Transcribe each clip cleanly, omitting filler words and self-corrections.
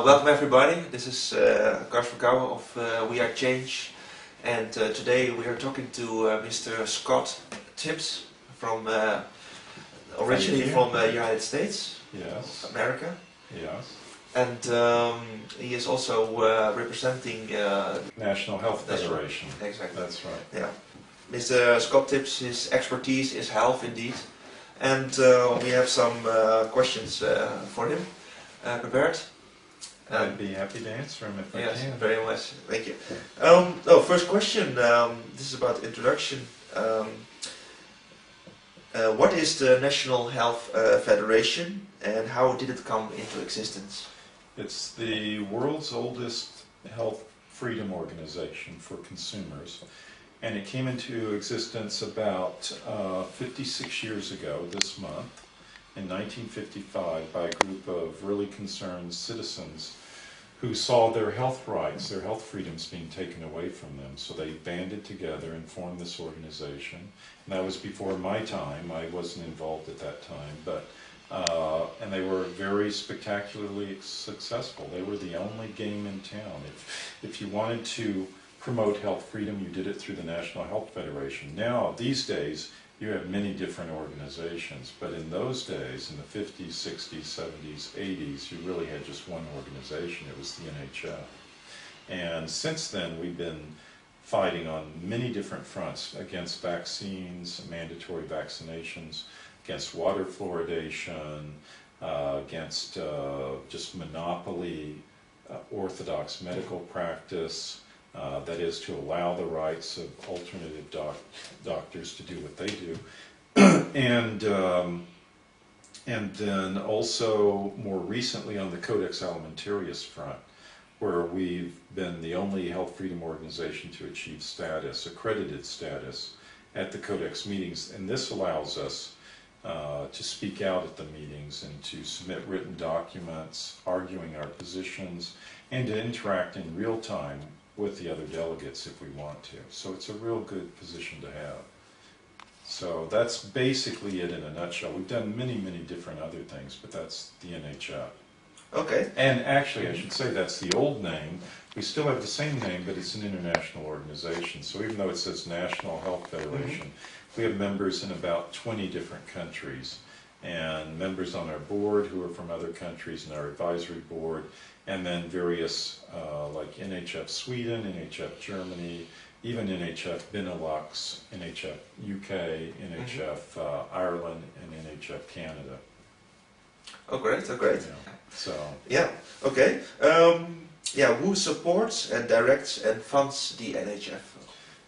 Welcome everybody, this is Kars Verkouwen of We Are Change, and today we are talking to Mr. Scott Tibbs from originally from the United States, yes, America, yes, and he is also representing National Health Federation. Exactly, that's right. Yeah, Mr. Scott Tibbs, his expertise is health indeed, and we have some questions for him prepared. I'd be happy to answer them if I can. Yes, very much. Thank you. First question. This is about introduction. What is the National Health Federation, and how did it come into existence? It's the world's oldest health freedom organization for consumers, and it came into existence about 56 years ago this month. In 1955 by a group of really concerned citizens who saw their health rights, their health freedoms being taken away from them. So they banded together and formed this organization. And that was before my time. I wasn't involved at that time, but and they were very spectacularly successful. They were the only game in town. If you wanted to promote health freedom, you did it through the National Health Federation. Now, these days, you have many different organizations, but in those days, in the 50s, 60s, 70s, 80s, you really had just one organization. It was the NHF. And since then, we've been fighting on many different fronts against vaccines, mandatory vaccinations, against water fluoridation, against just monopoly, orthodox medical practice, that is to allow the rights of alternative doctors to do what they do, and then also more recently on the Codex Alimentarius front, where we've been the only health freedom organization to achieve status, accredited status, at the Codex meetings, and this allows us to speak out at the meetings and to submit written documents arguing our positions and to interact in real time with the other delegates if we want to. So it's a real good position to have. So that's basically it in a nutshell. We've done many, many different other things, but that's the NHF. Okay. And actually, I should say that's the old name. We still have the same name, but it's an international organization. So even though it says National Health Federation, we have members in about 20 different countries, and members on our board who are from other countries, and our advisory board, and then various like NHF Sweden, NHF Germany, even NHF Benelux, NHF UK, NHF Ireland, and NHF Canada. Oh great, oh great. Yeah. So. Yeah, okay. Who supports and directs and funds the NHF?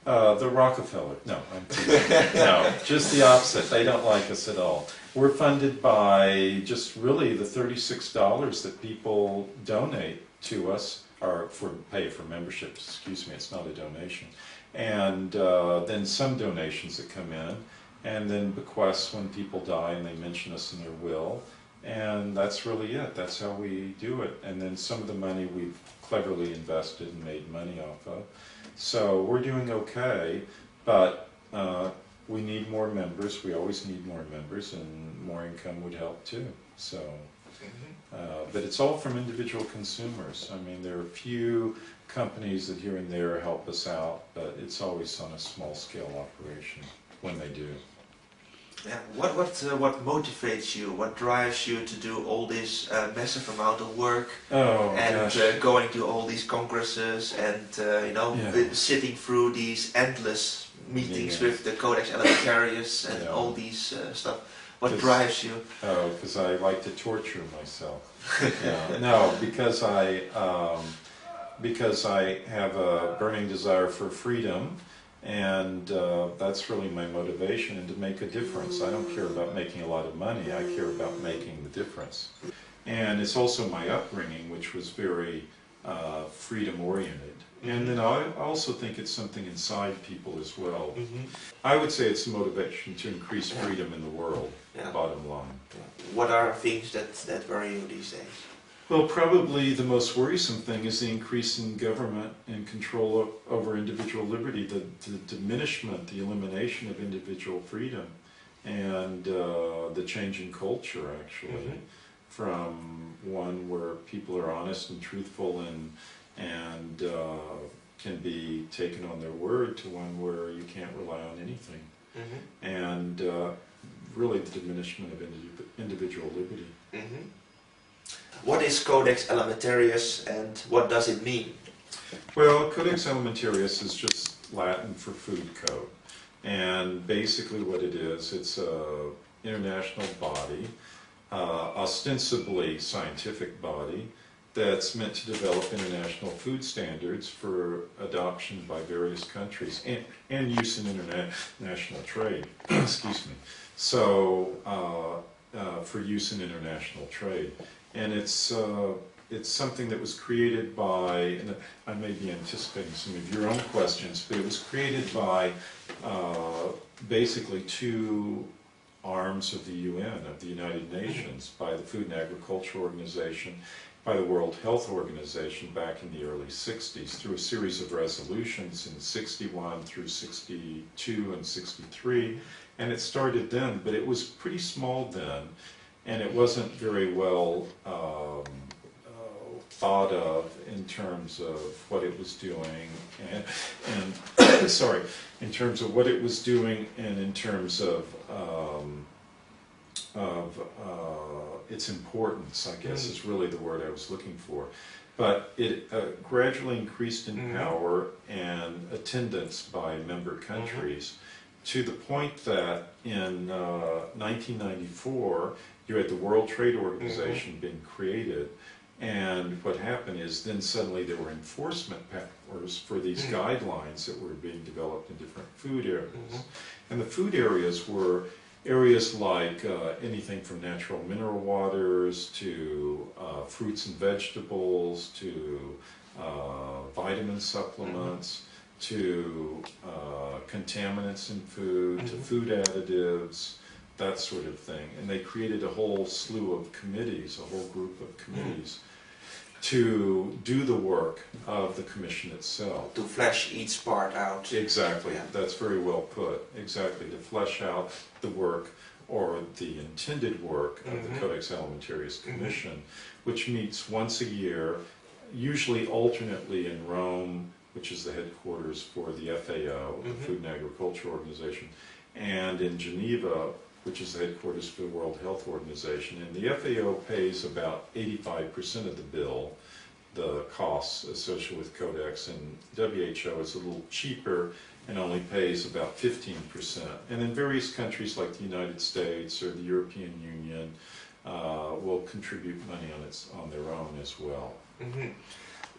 The Rockefeller. No, I'm teasing. No, just the opposite. They don't like us at all. We're funded by just really the $36 that people donate to us, or pay for membership, excuse me, it's not a donation. And then some donations that come in, and then bequests when people die and they mention us in their will. And that's really it. That's how we do it. And then some of the money we've cleverly invested and made money off of. So we're doing okay, but we need more members. We always need more members, and more income would help too. So, but it's all from individual consumers. I mean, there are a few companies that here and there help us out, but it's always on a small scale operation when they do. Yeah. What motivates you? What drives you to do all this massive amount of work and going to all these congresses and sitting through these endless meetings with the Codex Alimentarius and all these stuff? What drives you? Oh, because I like to torture myself. No, because I have a burning desire for freedom. And that's really my motivation, and to make a difference. I don't care about making a lot of money, I care about making the difference. And it's also my upbringing, which was very freedom-oriented. And then I also think it's something inside people as well. I would say it's a motivation to increase freedom in the world, bottom line. What are things that worry you these days? Well, probably the most worrisome thing is the increase in government and control over individual liberty, the diminishment, the elimination of individual freedom, and the change in culture, actually. from one where people are honest and truthful and can be taken on their word to one where you can't rely on anything. And really the diminishment of individual liberty. What is Codex Alimentarius and what does it mean? Well, Codex Alimentarius is just Latin for food code. And basically what it is, it's an international body, ostensibly scientific body, that's meant to develop international food standards for adoption by various countries and use in international trade. Excuse me. So, for use in international trade. And it's something that was created by, and I may be anticipating some of your own questions, but it was created by basically two arms of the UN, of the United Nations, by the Food and Agriculture Organization, by the World Health Organization back in the early 60s through a series of resolutions in 61 through 62 and 63. And it started then, but it was pretty small then, and it wasn't very well thought of in terms of what it was doing, and sorry, in terms of what it was doing, and in terms of its importance, I guess is really the word I was looking for. But it gradually increased in power and attendance by member countries to the point that in 1994 you had the World Trade Organization being created, and what happened is then suddenly there were enforcement powers for these guidelines that were being developed in different food areas. And the food areas were areas like anything from natural mineral waters to fruits and vegetables to vitamin supplements to contaminants in food to food additives, that sort of thing. And they created a whole slew of committees, a whole group of committees to do the work of the commission itself. To flesh each part out. Exactly, that's very well put. Exactly, to flesh out the work or the intended work of the Codex Alimentarius Commission, which meets once a year, usually alternately in Rome, which is the headquarters for the FAO, the Food and Agriculture Organization, and in Geneva, which is the headquarters for the World Health Organization. And the FAO pays about 85% of the bill, the costs associated with Codex, and WHO is a little cheaper and only pays about 15%. And in various countries like the United States or the European Union will contribute money on their own as well.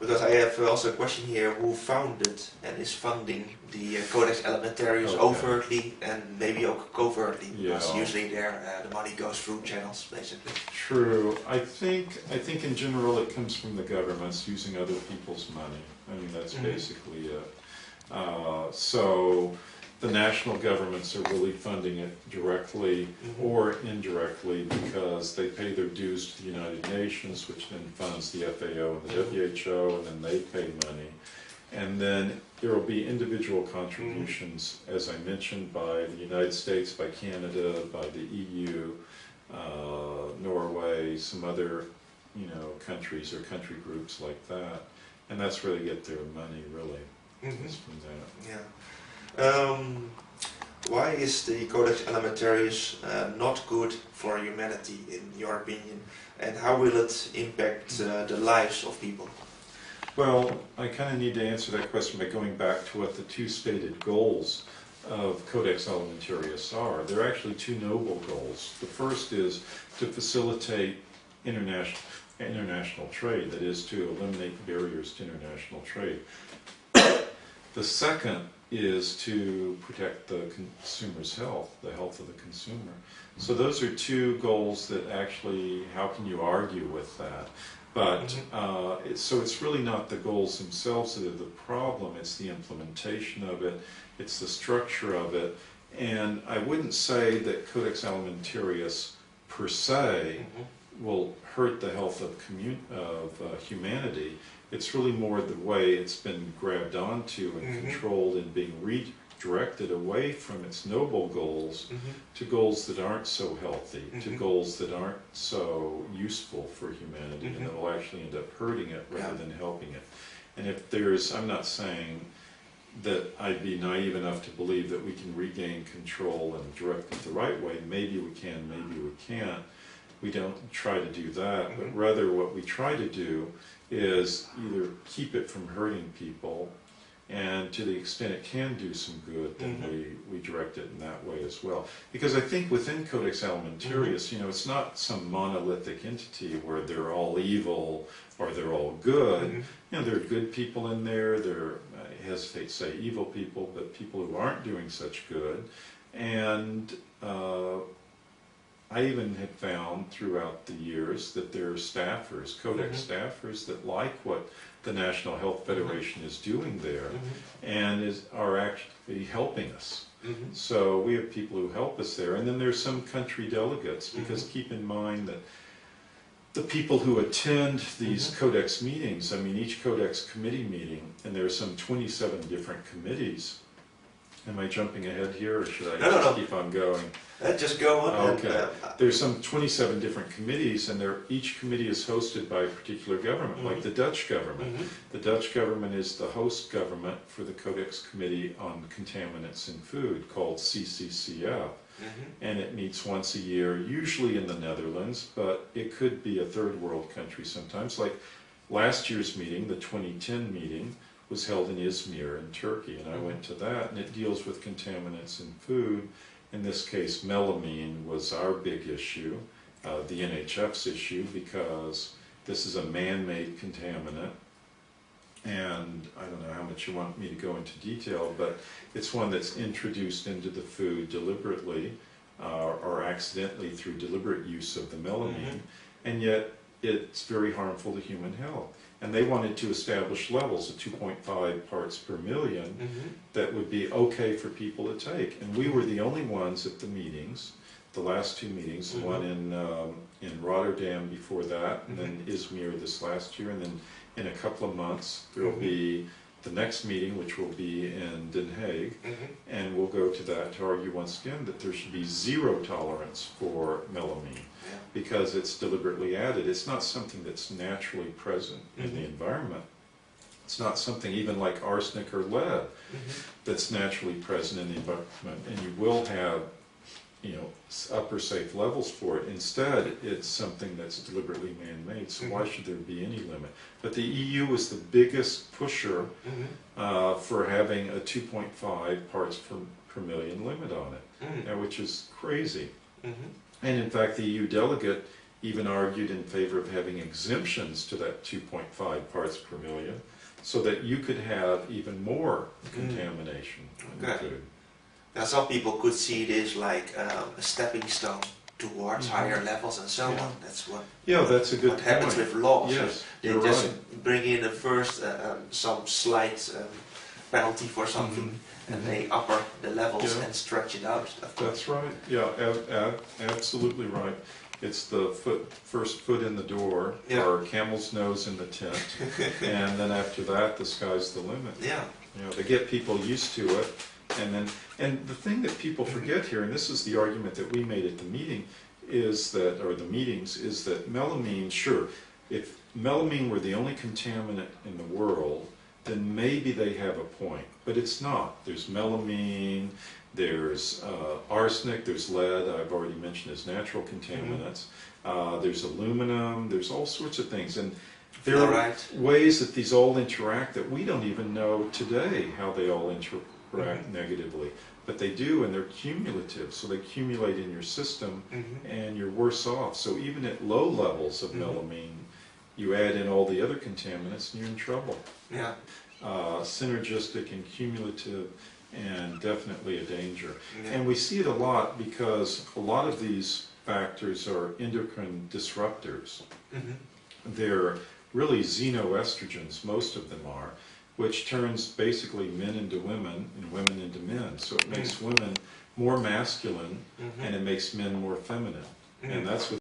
Because I have also a question here, who founded and is funding the Codex Alimentarius overtly and maybe also covertly? Because usually there the money goes through channels, basically. True. I think in general it comes from the governments using other people's money. I mean, that's basically it. So the national governments are really funding it directly or indirectly because they pay their dues to the United Nations, which then funds the FAO and the WHO, and then they pay money. And then there will be individual contributions, as I mentioned, by the United States, by Canada, by the EU, Norway, some other countries or country groups like that. And that's where they get their money, really, is from that. Yeah. Why is the Codex Alimentarius not good for humanity, in your opinion, and how will it impact the lives of people? Well, I kind of need to answer that question by going back to what the two stated goals of Codex Alimentarius are. There are actually two noble goals. The first is to facilitate international trade, that is, to eliminate barriers to international trade. The second is to protect the consumer's health, the health of the consumer. So those are two goals that actually, how can you argue with that? But, so it's really not the goals themselves that are the problem, it's the implementation of it, it's the structure of it. And I wouldn't say that Codex Alimentarius per se will hurt the health of humanity. It's really more the way it's been grabbed onto and controlled and being directed away from its noble goals to goals that aren't so healthy, to goals that aren't so useful for humanity, and that will actually end up hurting it rather than helping it. And if there's, I'm not saying that I'd be naive enough to believe that we can regain control and direct it the right way. Maybe we can, maybe we can't. We don't try to do that, but rather what we try to do is either keep it from hurting people, and to the extent it can do some good, then we direct it in that way as well. Because I think within Codex Alimentarius, you know, it's not some monolithic entity where they're all evil or they're all good. You know, there are good people in there, there are, I hesitate to say evil people, but people who aren't doing such good. And I even have found throughout the years that there are staffers, Codex staffers, that like what the National Health Federation is doing there and are actually helping us. So we have people who help us there. And then there's some country delegates, because keep in mind that the people who attend these Codex meetings, I mean each Codex committee meeting, and there are some 27 different committees. Am I jumping ahead here, or should I just keep on going? Just go on. Okay. There's some 27 different committees, and each committee is hosted by a particular government, like the Dutch government. The Dutch government is the host government for the Codex Committee on Contaminants in Food, called CCCF. And it meets once a year, usually in the Netherlands, but it could be a third world country sometimes. Like last year's meeting, the 2010 meeting, was held in Izmir in Turkey, and I went to that, and it deals with contaminants in food. In this case, melamine was our big issue, the NHF's issue, because this is a man-made contaminant, and I don't know how much you want me to go into detail, but it's one that's introduced into the food deliberately or accidentally through deliberate use of the melamine, and yet it's very harmful to human health. And they wanted to establish levels of 2.5 parts per million that would be okay for people to take. And we were the only ones at the meetings, the last two meetings, the one in Rotterdam before that, and then Izmir this last year, and then in a couple of months there will be the next meeting, which will be in Den Haag, and we'll go to that to argue once again that there should be zero tolerance for melamine. Because it's deliberately added. It's not something that's naturally present in the environment. It's not something even like arsenic or lead that's naturally present in the environment, and you will have, you know, upper safe levels for it. Instead, it's something that's deliberately man-made, so why should there be any limit? But the EU is the biggest pusher for having a 2.5 parts per million limit on it, which is crazy. And in fact, the EU delegate even argued in favor of having exemptions to that 2.5 parts per million, so that you could have even more contamination in food. Now, some people could see this like a stepping stone towards higher levels and so on. That's what. That's a good what happens with laws. Yes, they just bring in at first some slight penalty for something. And they upper the levels and stretch it out. That's right. Yeah, absolutely right. It's the first foot in the door, or camel's nose in the tent, and then after that, the sky's the limit. Yeah. You know, they get people used to it, and the thing that people forget here, and this is the argument that we made at the meeting, is that, or the meetings, is that melamine, sure, if melamine were the only contaminant in the world, then maybe they have a point. But it's not. There's melamine, there's arsenic, there's lead, I've already mentioned as natural contaminants, there's aluminum, there's all sorts of things. And there are ways that these all interact that we don't even know today how they all interact negatively. But they do, and they're cumulative, so they accumulate in your system, and you're worse off. So even at low levels of melamine, you add in all the other contaminants and you're in trouble. Yeah. Synergistic and cumulative, and definitely a danger. And we see it a lot because a lot of these factors are endocrine disruptors. They're really xenoestrogens, most of them are, which turns basically men into women and women into men. So it makes women more masculine and it makes men more feminine. And that's what